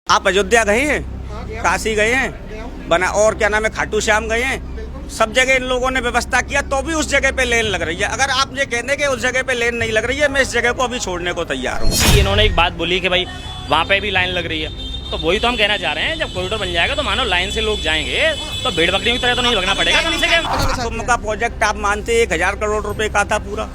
आप अयोध्या गए हैं, काशी गए हैं, बना और क्या नाम है खाटू श्याम गए हैं, सब जगह इन लोगों ने व्यवस्था किया तो भी उस जगह पे लेन लग रही है। अगर आप ये कहते कि उस जगह पे लेन नहीं लग रही है, मैं इस जगह को अभी छोड़ने को तैयार हूँ। इन्होंने एक बात बोली कि भाई वहाँ पे भी लाइन लग रही है, तो वही तो हम कहना चाह रहे हैं, जब कॉरिडोर बन जाएगा तो मानो लाइन से लोग जाएंगे तो भेड़ बकरियों की तरह तो नहीं लगना पड़ेगा कम से कम। कुंभ का प्रोजेक्ट आप मानते 1000 करोड़ रुपए का था पूरा,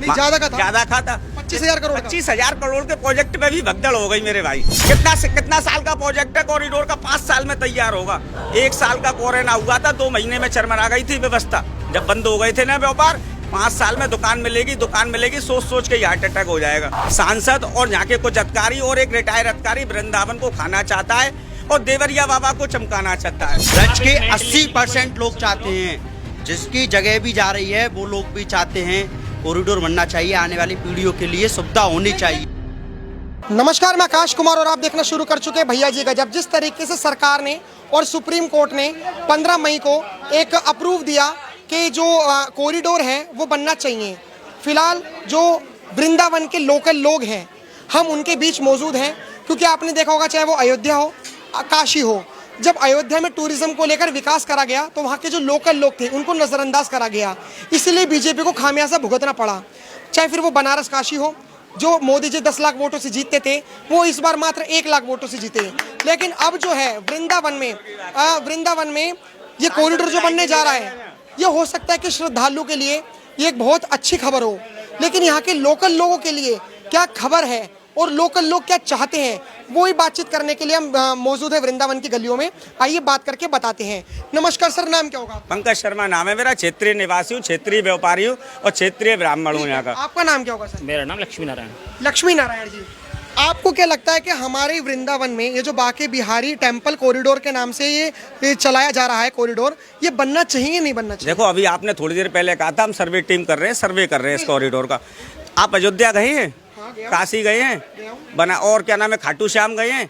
ज्यादा का था 25,000 करोड़ 25,000 करोड़ के प्रोजेक्ट में भी भगदड़ हो गई मेरे भाई। कितना साल का प्रोजेक्ट है कॉरिडोर का? 5 साल में तैयार होगा। 1 साल का कोरोना हुआ था, 2 महीने में चरमरा गई थी व्यवस्था, जब बंद हो गए थे ना व्यापार। 5 साल में दुकान मिलेगी, सोच के हार्ट अटैक हो जाएगा। सांसद और यहाँ के कुछ अधिकारी और एक रिटायर अधिकारी वृंदावन को खाना चाहता है और देवरिया बाबा को चमकाना चाहता है। ब्रज के 80% लोग चाहते हैं, जिसकी जगह भी जा रही है वो लोग भी चाहते हैं कॉरिडोर बनना चाहिए, आने वाली पीढ़ियों के लिए सुविधा होनी चाहिए। नमस्कार, मैं आकाश कुमार और आप देखना शुरू कर चुके हैं भैया जी गजब। जिस तरीके से सरकार ने और सुप्रीम कोर्ट ने 15 मई को एक अप्रूव दिया कि जो कॉरिडोर है वो बनना चाहिए। फिलहाल जो वृंदावन के लोकल लोग हैं हम उनके बीच मौजूद हैं, क्योंकि आपने देखा होगा चाहे वो अयोध्या हो काशी हो, जब अयोध्या में टूरिज्म को लेकर विकास करा गया तो वहाँ के जो लोकल लोग थे उनको नज़रअंदाज करा गया, इसलिए बीजेपी को खामियाजा भुगतना पड़ा। चाहे फिर वो बनारस काशी हो, जो मोदी जी 10 लाख वोटों से जीतते थे वो इस बार मात्र 1 लाख वोटों से जीते। लेकिन अब जो है वृंदावन में ये कॉरिडोर जो बनने जा रहा है, ये हो सकता है कि श्रद्धालु के लिए ये एक बहुत अच्छी खबर हो, लेकिन यहाँ के लोकल लोगों के लिए क्या खबर है और लोकल लोग क्या चाहते हैं, वो ही बातचीत करने के लिए हम मौजूद है वृंदावन की गलियों में। आइए बात करके बताते हैं। नमस्कार सर, नाम क्या होगा? पंकज शर्मा नाम है मेरा, क्षेत्रीय निवासी हूँ, क्षेत्रीय व्यापारी हूँ और क्षेत्रीय ब्राह्मण हूँ यहाँ का। आपका नाम क्या होगा सर? मेरा नाम लक्ष्मी नारायण। लक्ष्मी नारायण जी, आपको क्या लगता है कि हमारे वृंदावन में ये जो बाके बिहारी टेम्पल कॉरिडोर के नाम से ये चलाया जा रहा है कॉरिडोर, ये बनना चाहिए नहीं बनना चाहिए? देखो, अभी आपने थोड़ी देर पहले कहा था हम सर्वे टीम कर रहे हैं, सर्वे कर रहे हैं इस कॉरिडोर का। आप अयोध्या गए हैं, काशी गए हैं, बना और क्या नाम है खाटू श्याम गए हैं,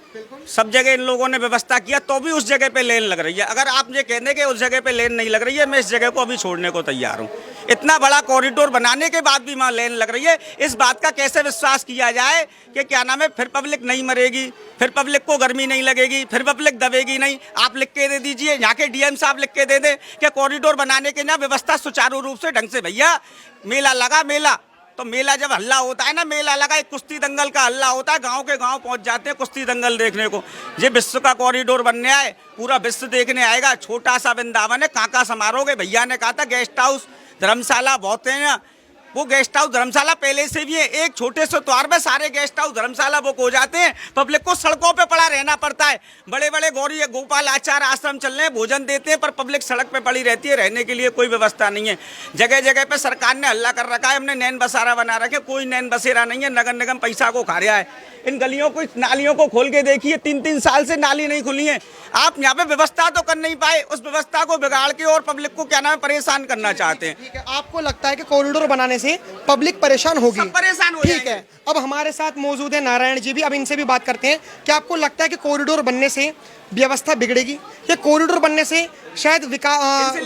सब जगह इन लोगों ने व्यवस्था किया तो भी उस जगह पे लेन लग रही है। अगर आप ये कहते कि उस जगह पे लेन नहीं लग रही है, मैं इस जगह को अभी छोड़ने को तैयार हूँ। इतना बड़ा कॉरिडोर बनाने के बाद भी वहाँ लेन लग रही है, इस बात का कैसे विश्वास किया जाए कि क्या नाम है फिर पब्लिक नहीं मरेगी, फिर पब्लिक को गर्मी नहीं लगेगी, फिर पब्लिक दबेगी नहीं। आप लिख के दे दीजिए, यहाँ के डीएम साहब लिख के दे दें कि कॉरिडोर बनाने के ना व्यवस्था सुचारू रूप से ढंग से। भैया मेला लगा, मेला तो मेला जब हल्ला होता है ना, मेला लगा एक कुश्ती दंगल का हल्ला होता है, गांव के गांव पहुंच जाते हैं कुश्ती दंगल देखने को। ये विश्व का कॉरिडोर बनने आए, पूरा विश्व देखने आएगा। छोटा सा वृंदावन है, कहाँ समारोगे? भैया ने कहा था गेस्ट हाउस धर्मशाला बहुत है ना, वो गेस्ट हाउस धर्मशाला पहले से भी है। एक छोटे से द्वार में सारे गेस्ट हाउस धर्मशाला बुक हो जाते हैं, पब्लिक को सड़कों पे पड़ा रहना पड़ता है। बड़े बड़े गौरी गोपाल आचार्य आश्रम चल रहे हैं, भोजन देते हैं, पर पब्लिक सड़क पे पड़ी रहती है, रहने के लिए कोई व्यवस्था नहीं है। जगह जगह पे सरकार ने हल्ला कर रखा है, हमने नैन बसेरा बना रखे, कोई नैन बसेरा नहीं है। नगर निगम पैसा को खा रहा है। इन गलियों को, नालियों को खोल के देखिए, 3-3 साल से नाली नहीं खुली है। आप यहाँ पे व्यवस्था तो कर नहीं पाए, उस व्यवस्था को बिगाड़ के और पब्लिक को क्या नाम है परेशान करना चाहते हैं। ठीक है, आपको लगता है कि कॉरिडोर बनाने से पब्लिक परेशान होगी? सब परेशान हो ठीक है, अब हमारे साथ मौजूद है नारायण जी भी, अब इनसे भी बात करते हैं। क्या आपको लगता है कि कॉरिडोर बनने से व्यवस्था बिगड़ेगी, या कॉरिडोर बनने से शायद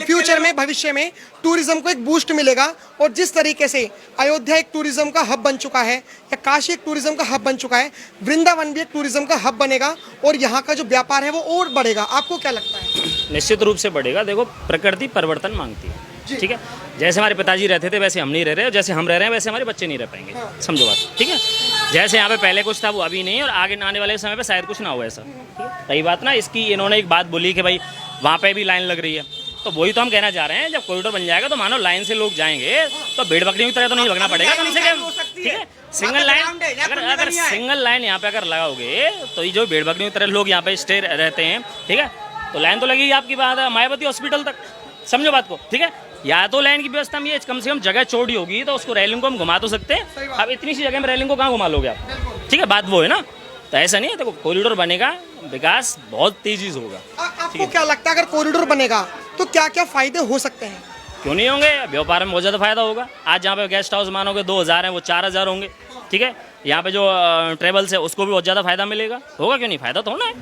फ्यूचर में, भविष्य में टूरिज्म को एक बूस्ट मिलेगा? और जिस तरीके से अयोध्या एक टूरिज्म का हब बन चुका है, या काशी एक टूरिज्म का हब बन चुका है, वृंदावन भी एक टूरिज्म का हब बनेगा और यहाँ का जो व्यापार है वो और बढ़ेगा। आपको क्या लगता है? निश्चित रूप से बढ़ेगा। देखो, प्रकृति परिवर्तन मांगती है, ठीक है। जैसे हमारे पिताजी रहते थे वैसे हम नहीं रह रहे, और जैसे हम रह रहे हैं वैसे हमारे बच्चे नहीं रह पाएंगे। समझो बात, ठीक है। जैसे यहाँ पे पहले कुछ था वो अभी नहीं, और आगे आने वाले समय पे शायद कुछ ना हो ऐसा, ठीक है। सही बात ना। इसकी इन्होंने एक बात बोली कि भाई वहाँ पे भी लाइन लग रही है, तो वही तो हम कहना चाह रहे हैं, जब कॉरिडोर बन जाएगा तो मानो लाइन से लोग जाएंगे तो भेड़ बकरियों की तरह तो नहीं लगना पड़ेगा कम से कम, ठीक है। सिंगल लाइन, अगर सिंगल लाइन यहाँ पे अगर लगाओगे तो ये जो भेड़ बकरियों की तरह लोग यहाँ पे स्टे रहते हैं, ठीक है, तो लाइन तो लगेगी आपकी बात है मायावती हॉस्पिटल तक। समझो बात को, ठीक है। या तो लाइन की व्यवस्था में कम से कम जगह चौड़ी होगी तो उसको रेलिंग को हम घुमा तो सकते हैं। अब इतनी सी जगह में रेलिंग को कहाँ घुमा लोगे आप, ठीक है। बात वो है ना, तो ऐसा नहीं है। देखो, कॉरिडोर बनेगा, विकास बहुत तेजी से होगा। आपको क्या लगता है अगर कॉरिडोर बनेगा तो क्या क्या फायदे हो सकते हैं? क्यों नहीं होंगे? व्यापार में बहुत ज़्यादा फायदा होगा। आज जहाँ पे गेस्ट हाउस मानोगे 2000 है, वो 4000 होंगे, ठीक है। यहाँ पे जो ट्रेवल्स है उसको भी बहुत ज़्यादा फायदा मिलेगा। होगा क्यों नहीं? फायदा तो होना है,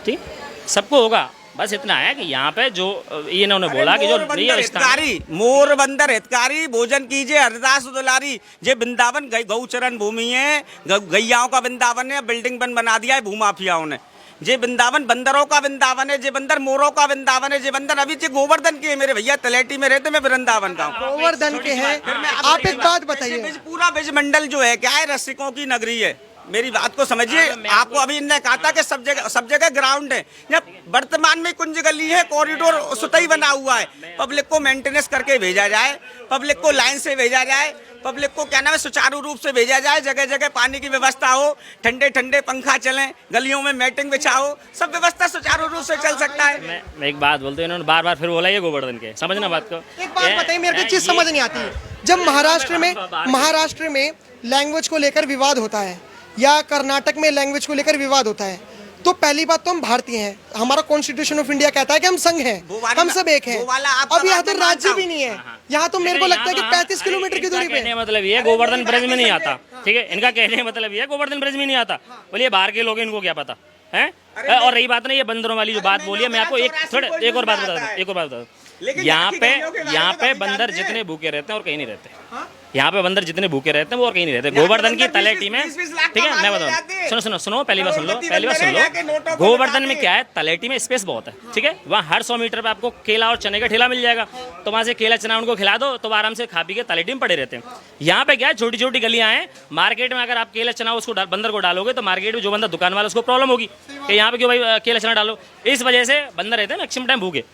ठीक, सबको होगा। बस इतना है कि यहाँ पे जो इन्होंने बोला कि जो मोर बंदर हितकारी भोजन कीजिए हरदास दुलारी। ये वृंदावन गौचरण भूमि है, गैयाओं का वृंदावन है। बिल्डिंग बना दिया है भूमाफियाओं ने। जे वृंदावन बंदरों का वृंदावन है, जे बंदर मोरों का वृंदावन है, जे बंदर अभी जे गोवर्धन के है मेरे भैया, तलेटी में रहते, मैं वृंदावन का हूँ। गोवर्धन के हैं। आप एक बात बताइए, पूरा ब्रज मंडल जो है क्या है, रसिकों की नगरी है। मेरी बात को समझिए। आपको अभी इनने कहा था कि सब जगह ग्राउंड है। जब वर्तमान में कुंज गली है, कॉरिडोर सुतई बना हुआ है, पब्लिक को मेंटेनेंस करके भेजा जाए, पब्लिक को लाइन से भेजा जाए, पब्लिक को क्या नाम है सुचारू रूप से भेजा जाए, जगह जगह पानी की व्यवस्था हो, ठंडे ठंडे पंखा चले, गलियों में मैटिंग बिछाओ, सब व्यवस्था सुचारू रूप से चल सकता है। मैं एक बात बोलते हैं, इन्होंने बार बार फिर बोला ये गोवर्धन के, समझना बात को। एक बात बताइए, मेरे को एक चीज समझ नहीं आती। जब महाराष्ट्र में लैंग्वेज को लेकर विवाद होता है या कर्नाटक में लैंग्वेज को लेकर विवाद होता है, तो पहली बात तो हम भारतीय हैं, हमारा कॉन्स्टिट्यूशन ऑफ इंडिया कहता है कि हम संघ हैं, हम सब एक हैं। अब यहाँ तो राज्य भी नहीं है, यहाँ तो मेरे को लगता है कि 35 किलोमीटर की दूरी पे। मतलब ये गोवर्धन ब्रिज में नहीं आता, ठीक है, इनका कहने का मतलब ये गोवर्धन ब्रिज में नहीं आता। बोलिए बाहर के लोग, इनको क्या पता है। और रही बात नहीं ये बंदरों वाली जो बात बोली है, मैं आपको एक और बात बता दूं। यहाँ पे बंदर जितने भूखे रहते हैं और कहीं नहीं रहते। यहाँ पे बंदर जितने भूखे रहते हैं वो और कहीं नहीं रहते। गोवर्धन की तलेटी में, ठीक है, मैं बताऊँ, सुनो पहली बात सुन लो। गोवर्धन में क्या है, तलेटी में स्पेस बहुत है, ठीक है। वहाँ हर 100 मीटर पे आपको केला और चने का ठेला मिल जाएगा, तो वहाँ से केला चना उनको खिला दो तो वो आराम से खा पी के तलेटी में पड़े रहते हैं। यहाँ पे क्या है, छोटी छोटी गलियाँ हैं। मार्केट में अगर आप केला चना उसको बंदर को डालोगे तो मार्केट में जो बंदा दुकान वाला उसको प्रॉब्लम होगी कि यहाँ पे क्यों भाई केला चना डालो। इस वजह से बंदर रहते हैं मैक्सिमम टाइम भूखे,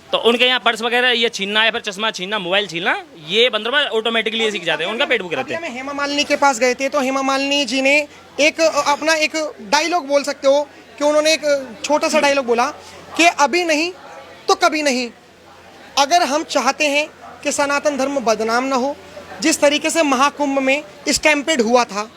तो उनके यहाँ पर्स वगैरह ये छीनना या फिर चश्मा छीनना, मोबाइल छीनना, ये बंदर ऑटोमेटिकली ये सीख जाते हैं, उनका पेट भूख रहते हैं। हेमा मालिनी के पास गए थे तो हेमा मालिनी जी ने अपना एक डायलॉग बोल सकते हो कि उन्होंने एक छोटा सा डायलॉग बोला कि अभी नहीं तो कभी नहीं। अगर हम चाहते हैं कि सनातन धर्म बदनाम ना हो, जिस तरीके से महाकुंभ में स्टैम्पेड हुआ था,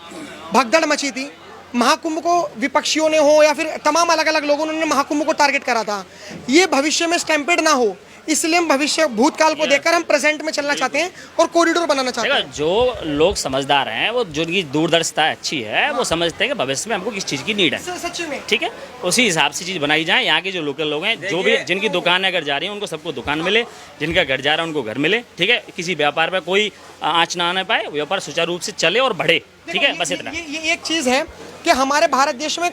भगदड़ मची थी, महाकुंभ को विपक्षियों ने हो या फिर तमाम अलग अलग लोगों ने महाकुंभ को टारगेट करा था, ये भविष्य में स्टैम्पेड ना हो, इसलिए हम भविष्य भूतकाल को देखकर हम प्रेजेंट में चलना चाहते हैं और कॉरिडोर बनाना चाहते हैं। जो लोग समझदार हैं, वो जिनकी दूरदर्शिता अच्छी है, वो समझते हैं कि भविष्य में हमको किस चीज़ की नीड है, सच्ची में, ठीक है, उसी हिसाब से चीज़ बनाई जाए। यहाँ के जो लोकल लोग हैं, जो भी जिनकी दुकान अगर जा रही है उनको सबको दुकान मिले, जिनका घर जा रहा है उनको घर मिले, ठीक है, किसी व्यापार पर कोई आँच ना आने पाए, व्यापार सुचारू रूप से चले और बढ़े, ठीक है, बस इतना। ये एक चीज़ है कि हमारे भारत देश में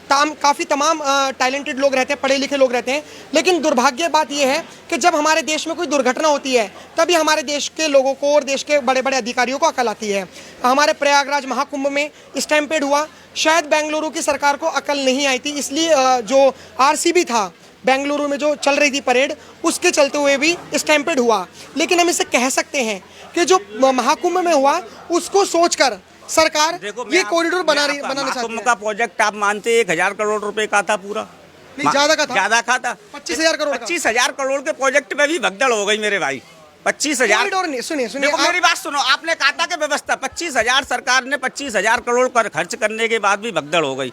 काफ़ी तमाम टैलेंटेड लोग रहते हैं, पढ़े लिखे लोग रहते हैं, लेकिन दुर्भाग्य बात यह है कि जब हमारे देश में कोई दुर्घटना होती है तभी हमारे देश के लोगों को और देश के बड़े बड़े अधिकारियों को अकल आती है। हमारे प्रयागराज महाकुंभ में स्टैम्पेड हुआ, शायद बेंगलुरु की सरकार को अकल नहीं आई थी, इसलिए जो आरसीबी था बेंगलुरु में जो चल रही थी परेड, उसके चलते हुए भी स्टैम्पेड हुआ। लेकिन हम इसे कह सकते हैं कि जो महाकुंभ में हुआ उसको सोचकर सरकार ये कॉरिडोर बनाना चाहती है। का प्रोजेक्ट आप मानते 1000 करोड़ रुपए का था पूरा? नहीं, ज्यादा का था 25,000 करोड़। 25,000 करोड़ के प्रोजेक्ट में भी भगदड़ हो गई मेरे भाई। 25,000 नहीं, सुनिए मेरी बात सुनो। आपने कहा था कि व्यवस्था 25,000, सरकार ने 25,000 करोड़ कर खर्च करने के बाद भी भगदड़ हो गई।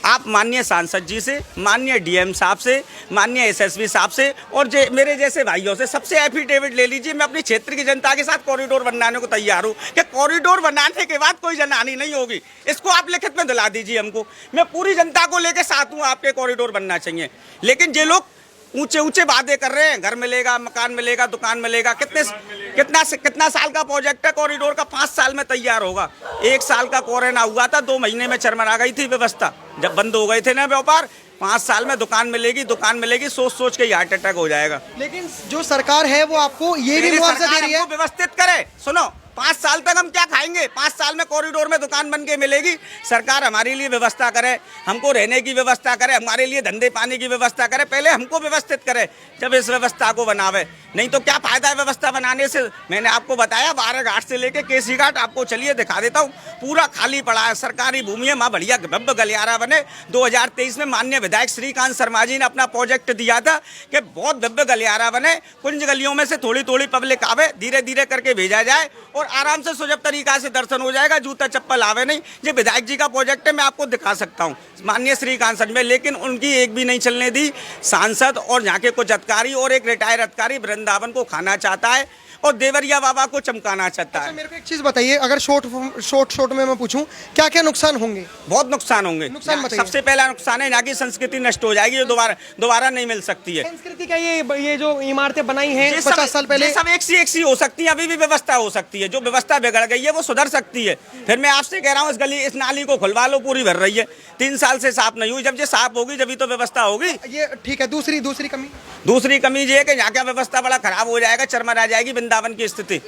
आप माननीय सांसद जी से, माननीय डीएम साहब से, माननीय एसएसपी साहब से और मेरे जैसे भाइयों से सबसे एफिडेविट ले लीजिए। मैं अपनी क्षेत्र की जनता के साथ कॉरिडोर बनाने को तैयार हूँ कि कॉरिडोर बनाने के बाद कोई जनहानि नहीं होगी। इसको आप लिखित में दिला दीजिए हमको। मैं पूरी जनता को लेकर साथ हूँ, आपके कॉरिडोर बनना चाहिए। लेकिन ये लोग ऊंचे ऊंचे वादे कर रहे हैं, घर मिलेगा, मकान मिलेगा, दुकान मिलेगा। कितना साल का प्रोजेक्ट है कॉरिडोर का? 5 साल में तैयार होगा। 1 साल का कोरोना हुआ था, 2 महीने में चरमरा गई थी व्यवस्था, जब बंद हो गए थे ना व्यापार। 5 साल में दुकान मिलेगी, सोच के ही हार्ट अटैक हो जाएगा। लेकिन जो सरकार है वो आपको ये भी मुआवजा दे रही है, व्यवस्थित करे। सुनो, 5 साल तक हम क्या खाएंगे? 5 साल में कॉरिडोर में दुकान बन के मिलेगी। सरकार हमारे लिए व्यवस्था करे, हमको रहने की व्यवस्था करे, हमारे लिए धंधे पानी की व्यवस्था करे। पहले हमको व्यवस्थित करे, जब इस व्यवस्था को बनावे। नहीं तो क्या फायदा है व्यवस्था बनाने से? मैंने आपको बताया 12 घाट से लेके केसी घाट, आपको चलिए दिखा देता हूँ, पूरा खाली पड़ा है। सरकारी भूमि है, माँ बढ़िया भव्य गलियारा बने। 2023 में माननीय विधायक श्रीकांत शर्मा जी ने अपना प्रोजेक्ट दिया था कि बहुत भव्य गलियारा बने, कुंज गलियों में से थोड़ी थोड़ी पब्लिक आवे, धीरे धीरे करके भेजा जाए और आराम से सुलभ तरीका से दर्शन हो जाएगा, जूता चप्पल आवे नहीं। ये विधायक जी का प्रोजेक्ट है, मैं आपको दिखा सकता हूँ माननीय श्रीकांत सर में। लेकिन उनकी एक भी नहीं चलने दी। सांसद और यहाँ के कुछ अधिकारी और एक रिटायर अधिकारी वृंदावन को खाना चाहता है और देवरिया बाबा को चमकाना चाहता है। मेरे को एक चीज बताइए, अगर शॉर्ट में मैं पूछूं, क्या क्या नुकसान होंगे? बहुत नुकसान होंगे। नुकसान बताइए। सबसे पहला नुकसान है यहाँ की संस्कृति नष्ट हो जाएगी, जो दोबारा नहीं मिल सकती है। संस्कृति का ये जो इमारतें बनाई हैं 50 साल पहले, ये सब एक सी हो सकती है। अभी भी व्यवस्था हो सकती है, जो व्यवस्था बिगड़ गई है वो सुधर सकती है। फिर मैं आपसे कह रहा हूँ, इस नाली को खुलवा लो, पूरी भर रही है, 3 साल से साफ नहीं हुई। जब ये साफ होगी जब तो व्यवस्था होगी। ये ठीक है। दूसरी कमी ये है कि यहाँ का व्यवस्था बड़ा खराब हो जाएगा, चरमरा आ जाएगी वृंदावन की स्थिति।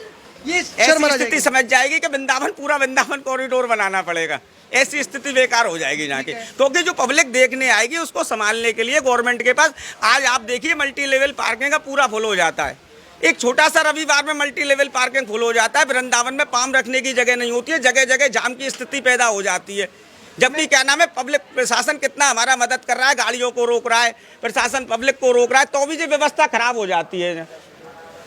ये ऐसी स्थिति समझ जाएगी कि पूरा वृंदावन कॉरिडोर बनाना पड़ेगा। ऐसी स्थिति बेकार हो जाएगी यहाँ की, क्योंकि जो पब्लिक देखने आएगी उसको संभालने के लिए गवर्नमेंट के पास, आज आप देखिए मल्टी लेवल पार्किंग का पूरा फुल हो जाता है। एक छोटा सा रविवार में मल्टी लेवल पार्किंग फुल हो जाता है। वृंदावन में पाम रखने की जगह नहीं होती है, जगह जगह जाम की स्थिति पैदा हो जाती है। जबकि क्या नाम है, पब्लिक प्रशासन कितना हमारा मदद कर रहा है, गाड़ियों को रोक रहा है, प्रशासन पब्लिक को रोक रहा है, तो भी जो व्यवस्था खराब हो जाती है।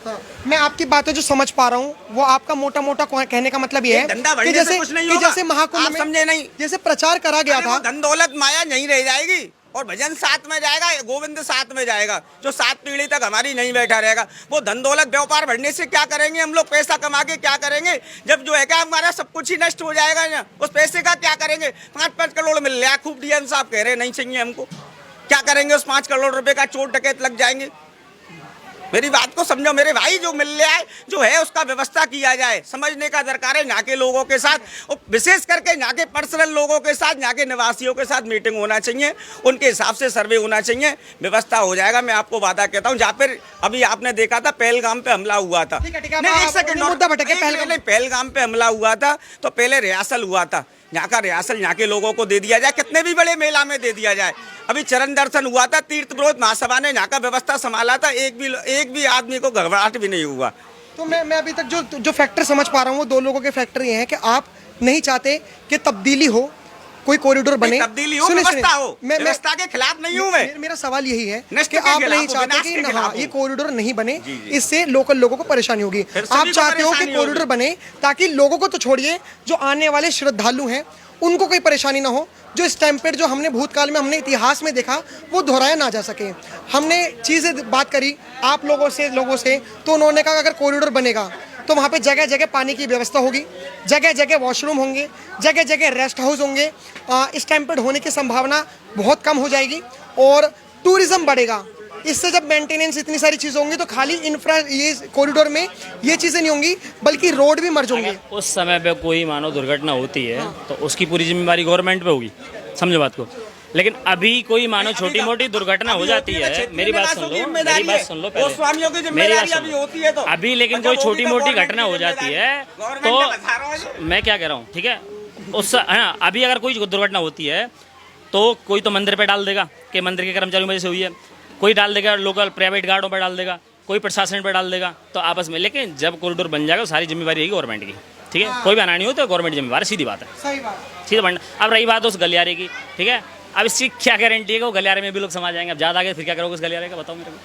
हाँ, मैं आपकी बातें जो समझ पा रहा हूँ, वो आपका मोटा मोटा कहने का मतलब ये है कि जैसे महाकुंभ में समझे नहीं, जैसे प्रचार करा गया था, धन दौलत माया नहीं रह जाएगी और भजन साथ में जाएगा, गोविंद साथ में जाएगा, जो 7 पीढ़ी तक हमारी नहीं बैठा रहेगा। वो धन दौलत व्यापार बढ़ने से क्या करेंगे हम लोग, पैसा कमा के क्या करेंगे, जब जो है क्या हमारा सब कुछ ही नष्ट हो जाएगा ना, उस पैसे का क्या करेंगे? 5-5 करोड़ मिल रहा है, खूब डीएम साहब कह रहे हैं नहीं चाहिए हमको, क्या करेंगे उस 5 करोड़ रुपए का? चोर डकैत लग जाएंगे। मेरी बात को समझो मेरे भाई, जो मिल रहा है जो है उसका व्यवस्था किया जाए, समझने का दरकार है। यहाँ के लोगों के साथ और विशेष करके यहाँ के पर्सनल लोगों के साथ, यहाँ के निवासियों के साथ मीटिंग होना चाहिए, उनके हिसाब से सर्वे होना चाहिए, व्यवस्था हो जाएगा। मैं आपको वादा कहता हूँ, जहाँ पर अभी आपने देखा था पहलगाम पे हमला हुआ था, पहलगाम पे हमला हुआ था तो पहले रिहर्सल हुआ था, यहाँ का रिहर्सल यहाँ के लोगों को दे दिया जाए, कितने भी बड़े मेला में दे दिया जाए। अभी चरण दर्शन हुआ था, तीर्थ विरोध महासभा ने यहाँ का व्यवस्था संभाला था, एक भी आदमी को घबराहट भी नहीं हुआ। तो मैं अभी तक जो फैक्टर समझ पा रहा हूँ, वो 2 लोगों के फैक्टर ये हैं कि आप नहीं चाहते कि तब्दीली हो, कोई कॉरिडोर बने, तब्दीली हो, व्यवस्था हो। व्यवस्था के खिलाफ नहीं हूँ मैं। मेरा सवाल यही है कि आप नहीं चाहते कि ये कॉरिडोर नहीं बने, इससे लोकल लोगों को परेशानी होगी। आप चाहते हो कि कॉरिडोर बने ताकि लोगों को तो छोड़िए, जो आने वाले श्रद्धालु हैं उनको कोई परेशानी ना हो, जो स्टैम्पेड जो हमने भूतकाल में हमने इतिहास में देखा वो दोहराया ना जा सके। हमने चीज़ें बात करी आप लोगों से तो उन्होंने कहा अगर कॉरिडोर बनेगा तो वहाँ पे जगह जगह पानी की व्यवस्था होगी, जगह जगह वॉशरूम होंगे, जगह जगह रेस्ट हाउस होंगे, स्टैम्पेड होने की संभावना बहुत कम हो जाएगी और टूरिज्म बढ़ेगा। इससे जब मेंटेनेंस इतनी सारी चीज़ें होंगी तो खाली इंफ्रा ये कॉरिडोर में ये चीज़ें नहीं होंगी बल्कि रोड भी मर्ज होंगे। उस समय पे कोई मानो दुर्घटना होती है तो उसकी पूरी जिम्मेदारी गवर्नमेंट पे होगी, समझो बात को। लेकिन अभी कोई मानो छोटी मोटी दुर्घटना हो जाती है, मेरी बात सुन लो पहले, अभी लेकिन कोई छोटी मोटी घटना हो जाती है तो मैं क्या कह रहा हूँ, ठीक है, उस हाँ अभी अगर कोई दुर्घटना होती है तो कोई तो मंदिर पे डाल देगा कि मंदिर के कर्मचारियों की वजह से हुई है, कोई डाल देगा लोकल प्राइवेट गार्डों पर डाल देगा, कोई प्रशासन पर डाल देगा, तो आपस में। लेकिन जब कॉरिडोर बन जाएगा सारी जिम्मेवारी रहेगी गवर्नमेंट की, ठीक है, कोई भी आना नहीं हो तो गवर्नमेंट जिम्मेवार, सीधी बात है, सही बात, सीधा बनना। अब रही बात उस गलियारे की, ठीक है, अब इसकी क्या गारंटी है कि वो गलियारे में भी लोग समा जाएंगे? अब ज़्यादा आगे फिर क्या करोगे उस गलियारे का, बताओ मेरे को।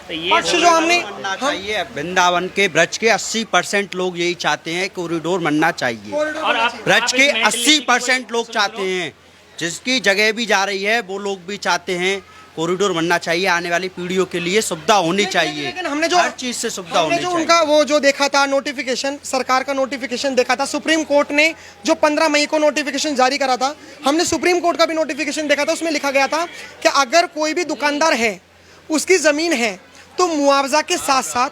तो ये जो हमने बनना चाहिए वृंदावन के ब्रज के 80% लोग यही चाहते हैं, कॉरिडोर बनना चाहिए। और आप ब्रज के इस mentally 80% लोग चाहते हैं, जिसकी जगह भी जा रही है वो लोग भी चाहते हैं कॉरिडोर बनना चाहिए, आने वाली पीढ़ियों के लिए सुविधा होनी चाहिए। लेकिन हमने जो हर चीज से सुविधा होनी चाहिए। उनका वो जो देखा था नोटिफिकेशन, सरकार का नोटिफिकेशन देखा था, सुप्रीम कोर्ट ने जो 15 मई को नोटिफिकेशन जारी करा था, हमने सुप्रीम कोर्ट का भी नोटिफिकेशन देखा था। उसमें लिखा गया था कि अगर कोई भी दुकानदार है, उसकी ज़मीन है, तो मुआवजा के साथ साथ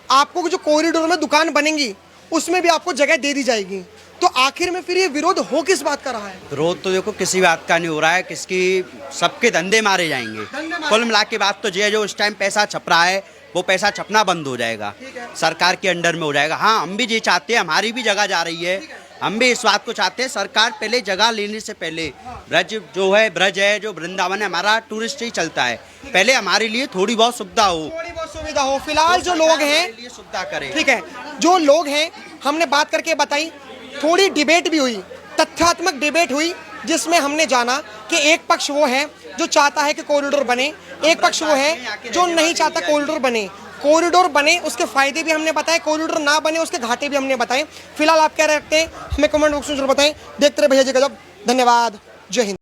आपको जो कॉरिडोर में दुकान बनेंगी उसमें भी आपको जगह दे दी जाएगी। तो आखिर में फिर ये विरोध हो किस बात का रहा है? विरोध तो देखो किसी बात का नहीं हो रहा है, किसकी सबके धंधे मारे जाएंगे। कुल मिला के बात तो ये है, जो इस टाइम पैसा छप रहा है वो पैसा छपना बंद हो जाएगा, सरकार के अंडर में हो जाएगा। हाँ, हम भी ये चाहते हैं, हमारी भी जगह जा रही है, हम भी इस बात को चाहते हैं, सरकार पहले जगह लेने से पहले ब्रज है जो वृंदावन है हमारा टूरिस्ट ही चलता है, पहले हमारे लिए थोड़ी बहुत सुविधा हो, फिलहाल जो लोग हैं सुविधा करें, ठीक है। जो लोग हैं हमने बात करके बताई, थोड़ी डिबेट भी हुई, तथ्यात्मक डिबेट हुई, जिसमें हमने जाना कि एक पक्ष वो है जो चाहता है कि कॉरिडोर बने, एक पक्ष वो है जो नहीं चाहता कॉरिडोर बने। कॉरिडोर बने उसके फायदे भी हमने बताए, कॉरिडोर ना बने उसके घाटे भी हमने बताए। फिलहाल आप क्या रखते हैं हमें कमेंट बॉक्स में जरूर बताएं। देखते रहे भैया जी गजब। धन्यवाद। जय हिंद।